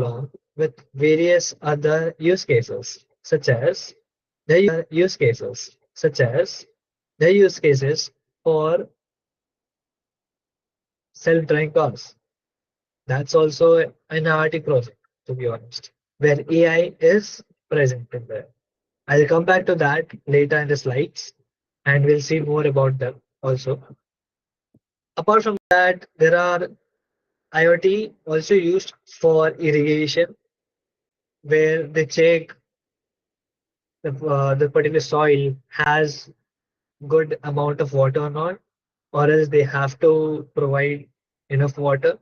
along with various other use cases, such as the use cases for self-driving cars. That's also an IoT project, to be honest, where AI is present in there. I'll come back to that later in the slides and we'll see more about them also. Apart from that, there are IoT also used for irrigation, where they check the particular soil has good amount of water or not, or else they have to provide enough water.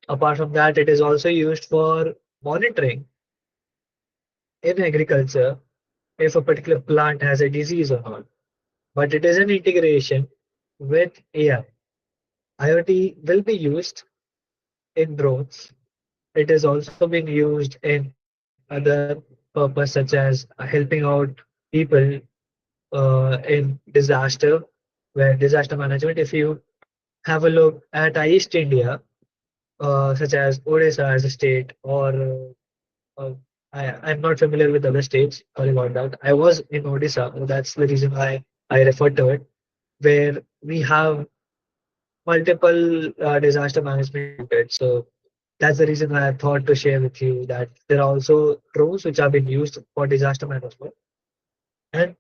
Apart from that, it is also used for monitoring in agriculture if a particular plant has a disease or not. But it is an integration with AI. IoT will be used in drones. It is also being used in other purpose such as helping out people in disaster, where disaster management. If you have a look at East India, such as Odisha as a state, or I'm not familiar with other states. Sorry about that. I was in Odisha. That's the reason why I referred to it, where we have multiple disaster management units. So that's the reason why I thought to share with you that there are also drones which have been used for disaster management, and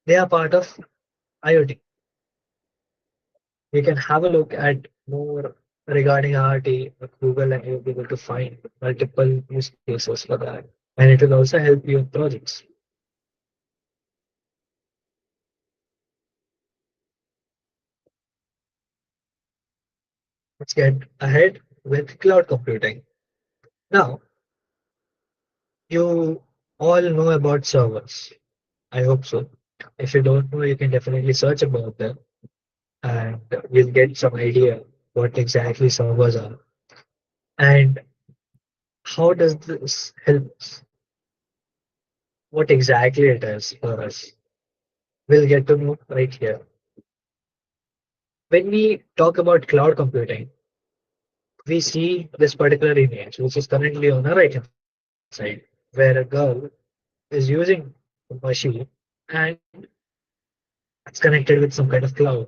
they are part of IoT. You can have a look at more regarding IoT at Google, and you'll be able to find multiple use cases for that. And it will also help you in projects. Let's get ahead with cloud computing. Now, you all know about servers. I hope so. If you don't know, you can definitely search about them and you'll get some idea what exactly servers are and how does this help us, what exactly it is for us. We'll get to know right here. When we talk about cloud computing, we see this particular image, which is currently on the right hand side, where a girl is using a machine and it's connected with some kind of cloud.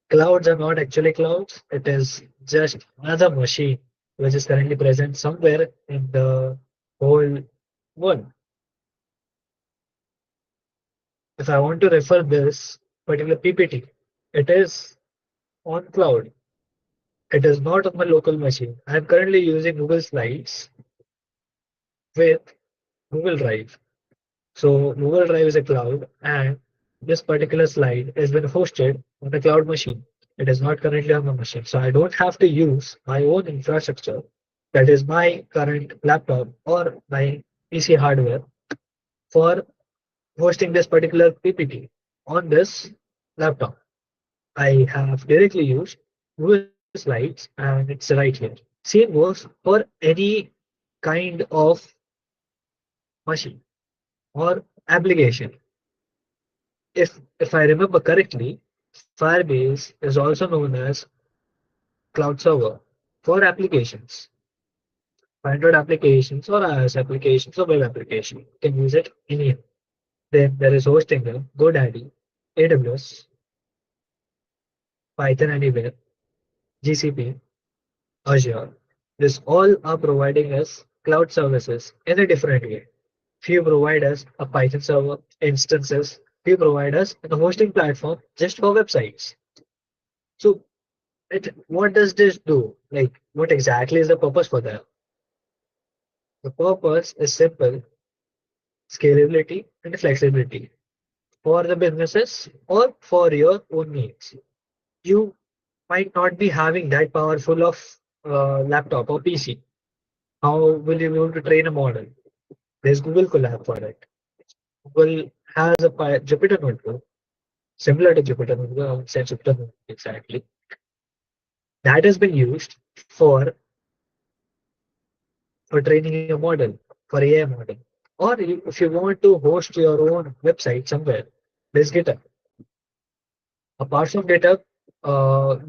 Clouds are not actually clouds, it is just another machine which is currently present somewhere in the whole world. If I want to refer this particular PPT, it is on cloud. It is not on my local machine. I am currently using Google Slides with Google Drive. So Google Drive is a cloud, and this particular slide has been hosted on a cloud machine. It is not currently on my machine. So I don't have to use my own infrastructure, that is my current laptop or my PC hardware, for hosting this particular PPT on this laptop. I have directly used Google Slides and it's right here. Same goes for any kind of machine or application. If I remember correctly, Firebase is also known as cloud server for applications, Android applications or iOS applications or web application. You can use it anywhere. Then there is hosting GoDaddy, AWS, Python Anywhere, GCP, Azure. This all are providing us cloud services in a different way. Few provide us a Python server instances. Few provide us a hosting platform just for websites. So what does this do? Like, what exactly is the purpose for that? The purpose is simple: scalability and flexibility for the businesses or for your own needs. You might not be having that powerful of laptop or PC. How will you be able to train a model? There's Google Colab for it. Google has a Jupyter notebook similar to Jupyter notebook. I would say Jupyter notebook exactly. That has been used for training a model, for AI model. Or if you want to host your own website somewhere, there's GitHub. Apart from GitHub,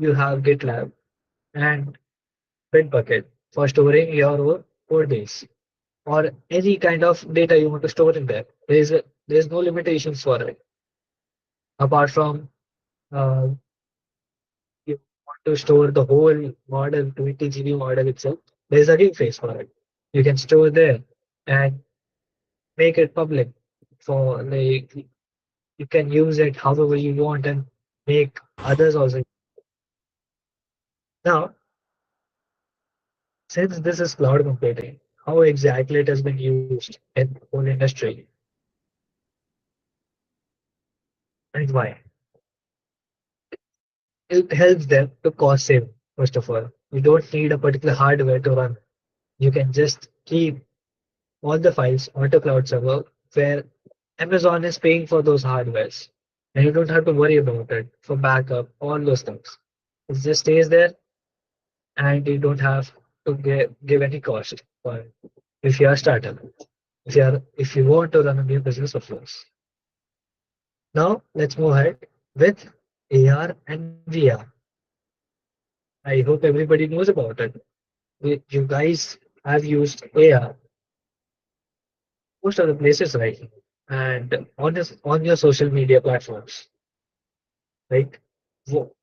you have GitLab and Bitbucket for storing your own days, or any kind of data you want to store in there. There's no limitations for it apart from you want to store the whole model, 20 GB model itself. There's a game phase for it. You can store there and make it public for like you can use it however you want and make others also. Now, since this is cloud computing, how exactly it has been used in the whole industry and why? It helps them to cost save, first of all. You don't need a particular hardware to run. You can just keep all the files onto cloud server where Amazon is paying for those hardwares. And you don't have to worry about it for backup, all those things. It just stays there and you don't have to give any cost for it. If you are a startup, if you want to run a new business of yours. Now let's move ahead with AR and VR. I hope everybody knows about it. You guys have used AR most of the places right now and on your social media platforms. Like,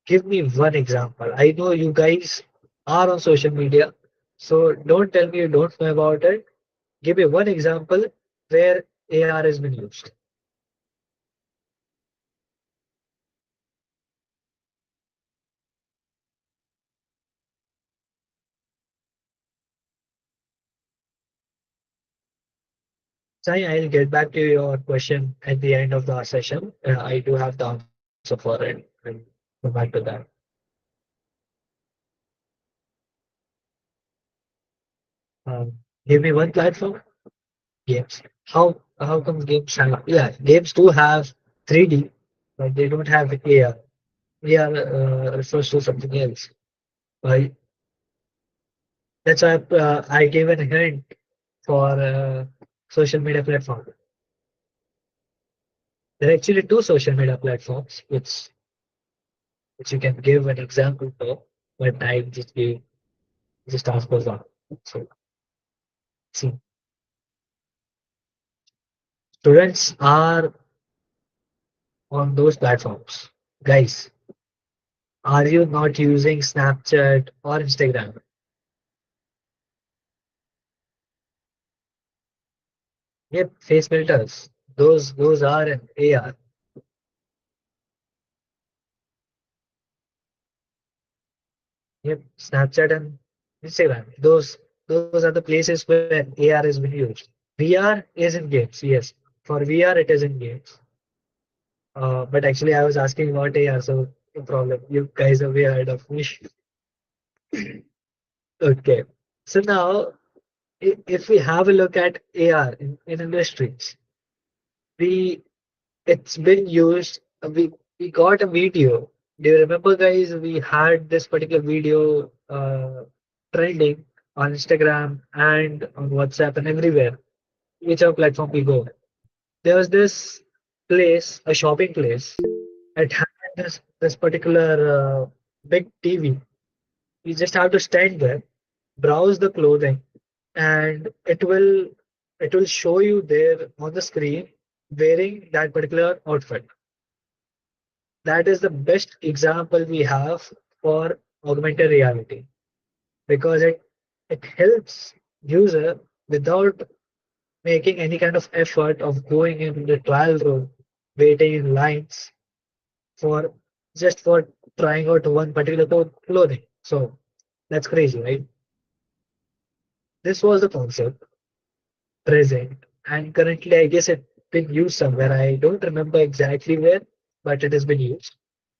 give me one example. I know you guys are on social media, so don't tell me you don't know about it. Give me one example where AR has been used. Sai, I'll get back to your question at the end of the session. I do have the answer for it. And come back to that. Um, Give me one platform. Games. How come games have? Yeah, games do have 3D, but they don't have AR. AR refers to something else. Right? That's why I gave a hint for social media platform. There are actually two social media platforms which you can give an example for, but I just asked for one. So see, students are on those platforms. Guys, are you not using Snapchat or Instagram? Yep, face filters. Those are in AR. Yep, Snapchat and Instagram. Those are the places where AR is being used. VR is in games, yes. For VR, it is in games. But actually, I was asking about AR, so no problem. You guys are way ahead of me. Okay. So now, if we have a look at AR in industries, we it's been used. We got a video. Do you remember, guys? We had this particular video trending on Instagram and on WhatsApp and everywhere, whichever platform we go. There was this place, a shopping place. It had this particular big TV. You just have to stand there, browse the clothing, and it will show you there on the screen wearing that particular outfit. That is the best example we have for augmented reality because it helps user without making any kind of effort of going into the trial room, waiting in lines for just for trying out one particular clothing. So that's crazy, right? This was the concept present, and currently I guess it's been used somewhere. I don't remember exactly where, but it has been used.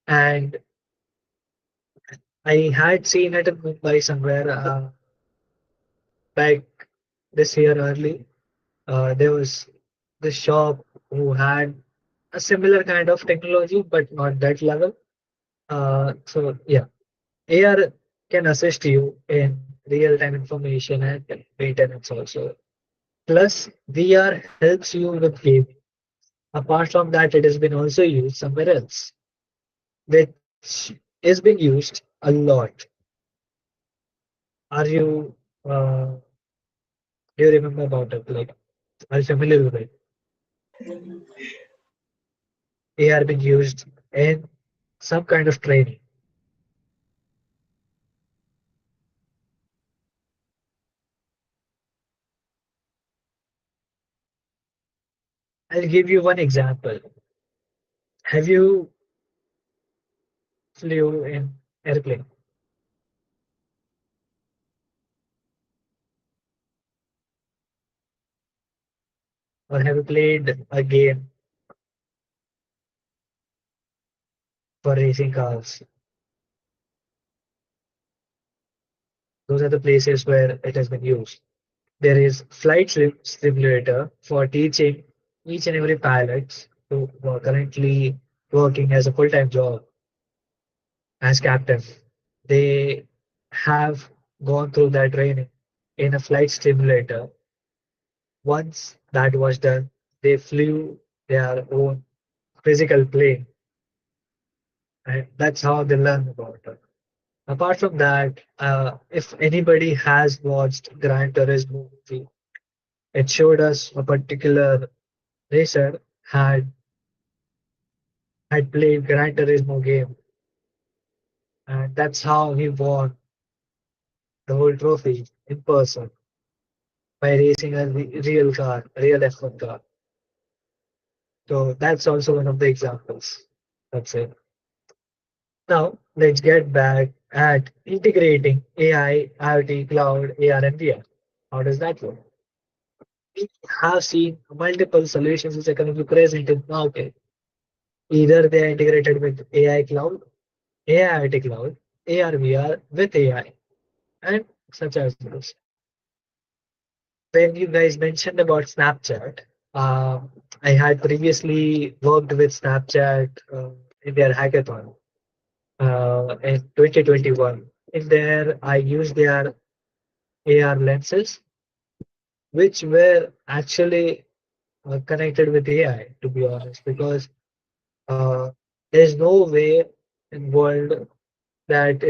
And I had seen it in Mumbai somewhere back this year early. There was this shop who had a similar kind of technology, but not that level. So yeah, AR can assist you in real-time information and maintenance also. Plus, VR helps you with gaming. Apart from that, it has been also used somewhere else, which is being used a lot. Are you? Uh, Do you remember about it? Like, are you familiar with it? AI being used in some kind of training. I'll give you one example. Have you flew in airplane or have you played a game for racing cars? Those are the places where it has been used. There is simulator for teaching each and every pilot who are currently working as a full-time job as captain. They have gone through that training in a flight simulator. Once that was done, they flew their own physical plane, and that's how they learn about it. Apart from that, if anybody has watched Gran Turismo movie, it showed us a particular racer had played Gran Turismo game, and that's how he won the whole trophy in person by racing a real car, a real F1 car. So that's also one of the examples. That's it. Now let's get back at integrating AI, IoT, cloud, AR, and VR. How does that work? We have seen multiple solutions which are currently present in the market. Either they are integrated with AI cloud, AI IoT cloud, AR VR with AI, and such as this. When you guys mentioned about Snapchat, uh, I had previously worked with Snapchat in their hackathon in 2021. In there, I used their AR lenses, which were actually connected with AI, to be honest, because uh, there's no way in world that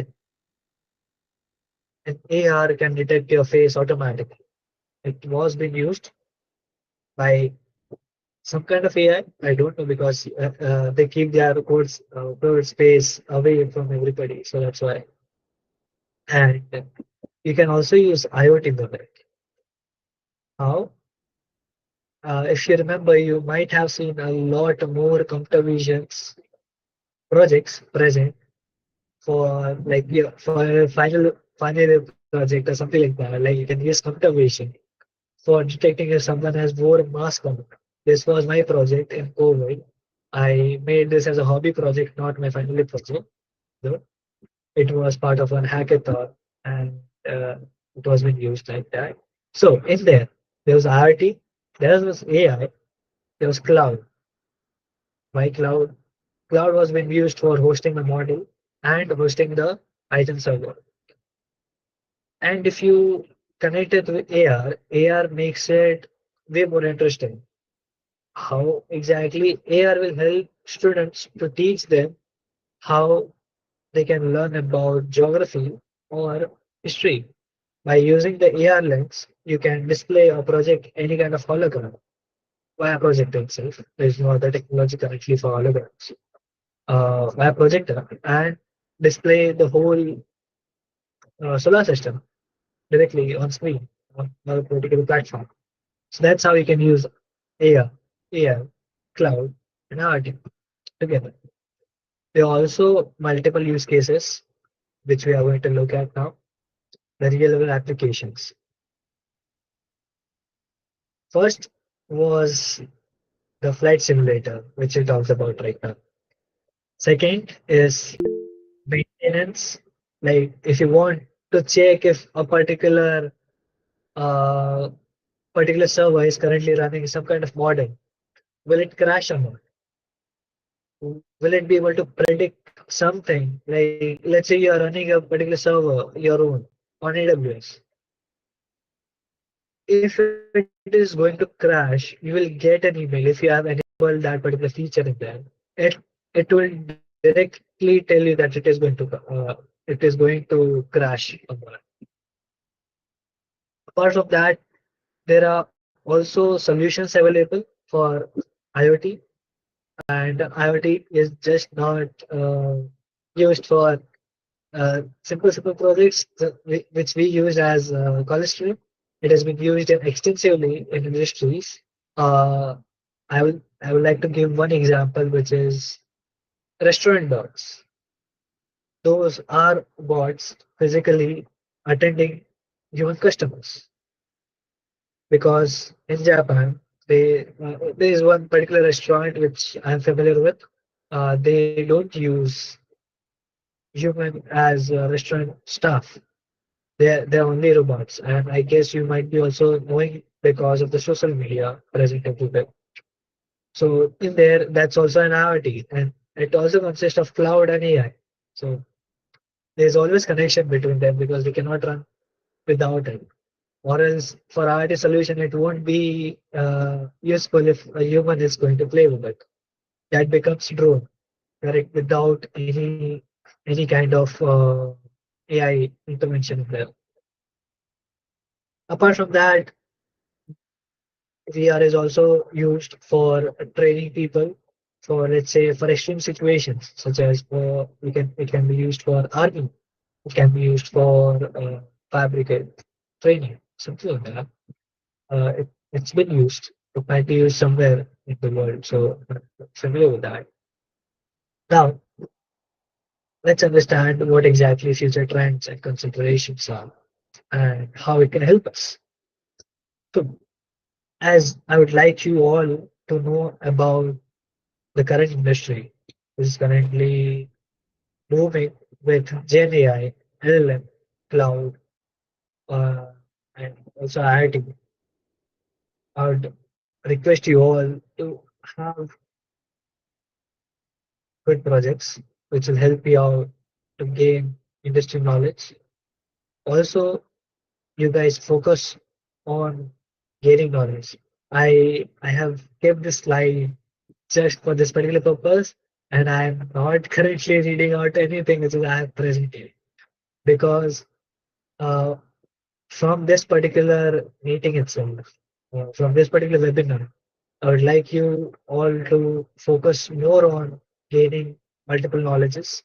an AR can detect your face automatically. It was being used by some kind of AI. I don't know because they keep their code space away from everybody, so that's why. And you can also use IoT mimic. How? If you remember, you might have seen a lot more computer visions projects present for like your for a final year project or something like that. Like you can use computer vision for detecting if someone has wore a mask or not. This was my project in COVID. I made this as a hobby project, not my final year project. Though. It was part of an hackathon and it was being used like that. So in there was IoT, there was AI, there was cloud. Why cloud? Cloud was being used for hosting the model and hosting the item server. And if you connect it with AR, AR makes it way more interesting. How exactly AR will help students to teach them how they can learn about geography or history. By using the AR lens, you can display or project any kind of hologram via projector itself. There is no other technology currently for holograms. Via projector and display the whole solar system directly on screen on a particular platform. So that's how you can use AR, AR, cloud, and IoT together. There are also multiple use cases which we are going to look at now. The real world applications. First was the flight simulator, which we talked about right now. Second is maintenance. Like if you want to check if a uh, particular server is currently running some kind of model, will it crash or not? Will it be able to predict something? Like let's say you are running a particular server, your own on AWS. If it is going to crash, you will get an email if you have enabled that particular feature in there. It it will directly tell you that it is going to crash. Apart from that, there are also solutions available for IoT, and IoT is just not used for simple projects which we use as college stream. It has been used extensively in industries. Uh, I would like to give one example, which is restaurant bots. Those are bots physically attending human customers, because in Japan, there is one particular restaurant which I'm familiar with. They don't use human as restaurant staff. They're only robots, and I guess you might be also knowing because of the social media present everywhere. So in there, that's also an IoT, and it also consists of cloud and AI. So there's always connection between them because we cannot run without it. Or else for IoT solution, it won't be useful if a human is going to play with it. That becomes drone, correct, without any kind of AI intervention there. Apart from that, VR is also used for training people for, let's say, for extreme situations, such as it can be used for army, it can be used for fabricate training, something like that. It's been used. It might be used somewhere in the world, so I'm familiar with that. Now, let's understand what exactly future trends and considerations are and how it can help us. So, as I would like you all to know about the current industry, which is currently moving with Gen AI, LLM, cloud, and also IoT, I would request you all to have good projects which will help you out to gain industry knowledge. Also, you guys focus on gaining knowledge. I have kept this slide just for this particular purpose, and I am not currently reading out anything which is I have presented, because uh, from this particular meeting itself, from this particular webinar, I would like you all to focus more on gaining multiple knowledges,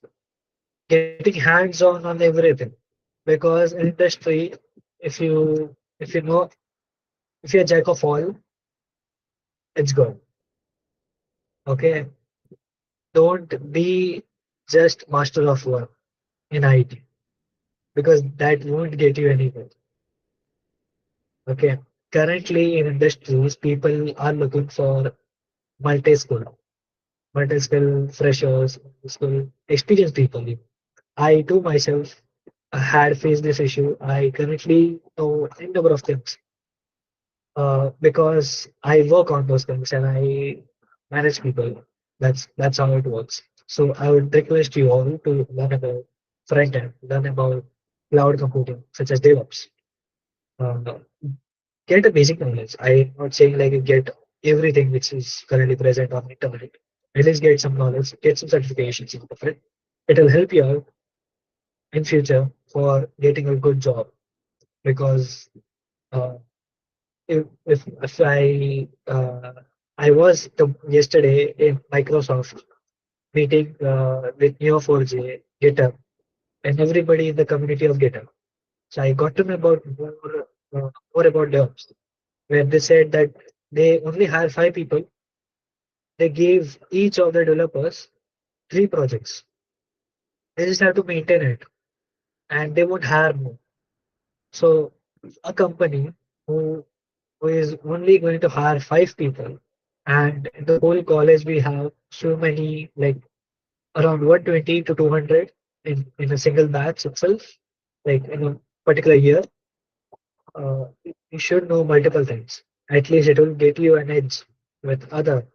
getting hands-on on everything. Because in industry, if you know, if you're a jack of all, it's good. Okay, don't be just master of one in IT, because that won't get you anywhere. Okay, currently in industries, people are looking for multi-skill, multi-skill freshers, skill experienced people. I too myself had faced this issue. I currently know a number of things because I work on those things and I manage people. That's how it works. So I would request you all to learn about front end, learn about cloud computing, such as DevOps. Uh, get a basic knowledge. I'm not saying like you get everything which is currently present on the internet. At least get some knowledge, get some certifications of it. It will help you out in future for getting a good job, because uh, if I was yesterday in Microsoft meeting with Neo4j, GitHub, and everybody in the community of GitHub. So I got to know about more about DevOps, where they said that they only hire 5 people. They gave each of the developers 3 projects. They just have to maintain it, and they won't hire more. So a company who who is only going to hire 5 people, and in the whole college we have so many, like around 120 to 200 in a single batch itself, like in a particular year. You should know multiple things. At least it will get you an edge with other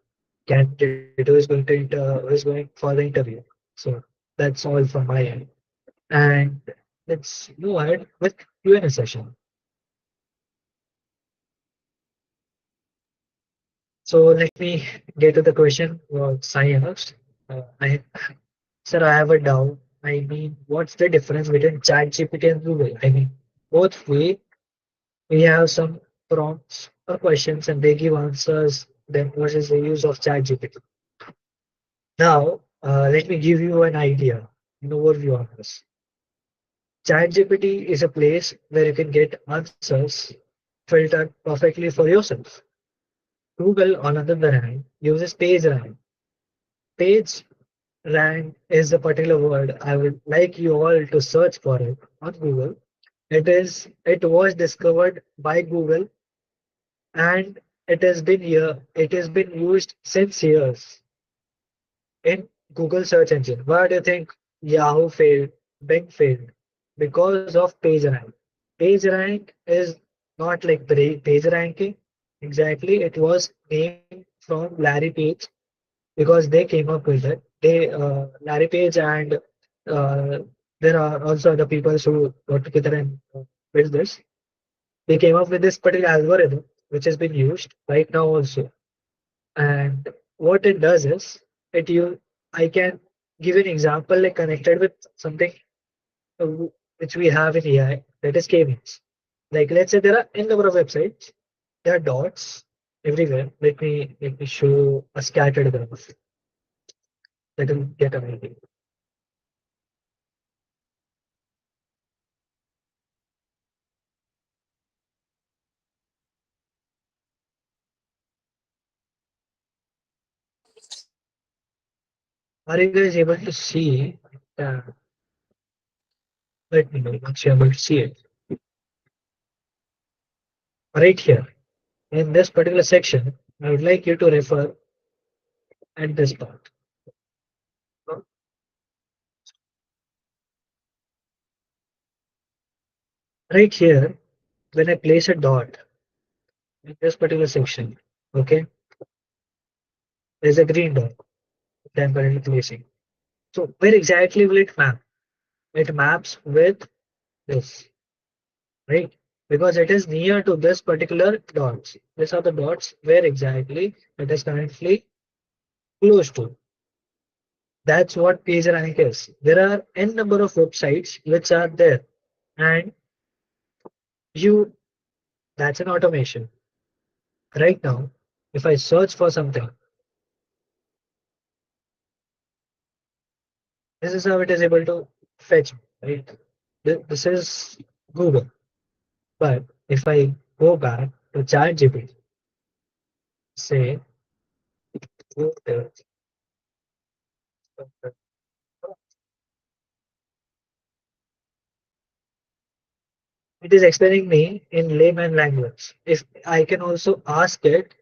candidate who is going to who is going for the interview. So that's all from my end. And let's move ahead with Q&A session. So let me get to the question what Sai asked. Sir, I have a doubt. I mean, what's the difference between ChatGPT and Google? I mean, both way we have some prompts or questions and they give answers, then versus the use of ChatGPT. Now, let me give you an idea, an overview on this. ChatGPT is a place where you can get answers filtered perfectly for yourself. Google, on the other hand, uses page rank. Page rank is a particular word. I would like you all to search for it on Google. It was discovered by Google and it has been used since years in Google search engine. Why do you think Yahoo failed, Bing failed? Because of PageRank. PageRank is not like page ranking. Exactly, it was named from Larry Page because they came up with it. Larry Page and uh, there are also other people who got together and built this. They came up with this particular algorithm, which has been used right now also. And what it does is, I can give an example like connected with something uh, which we have in AI, that is k-means. Like let's say there are n number of websites, there are dots everywhere. Let me show a scattered graph that will get an idea. Are you guys able to see? Uh, Let me know once you're able to see it. Right here in this particular section, I would like you to refer at this part. Right here, when I place a dot in this particular section, okay, there's a green dot that I'm currently placing. So where exactly will it map? It maps with this, right? Because it is near to this particular dots. These are the dots where exactly it is currently close to. That's what PageRank is. There are n number of websites which are there, and you that's an automation. Right now, if I search for something, this is how it is able to fetch, right? This is Google. But if I go back to ChatGPT, say, go there, it is explaining me in layman language. If I can also ask it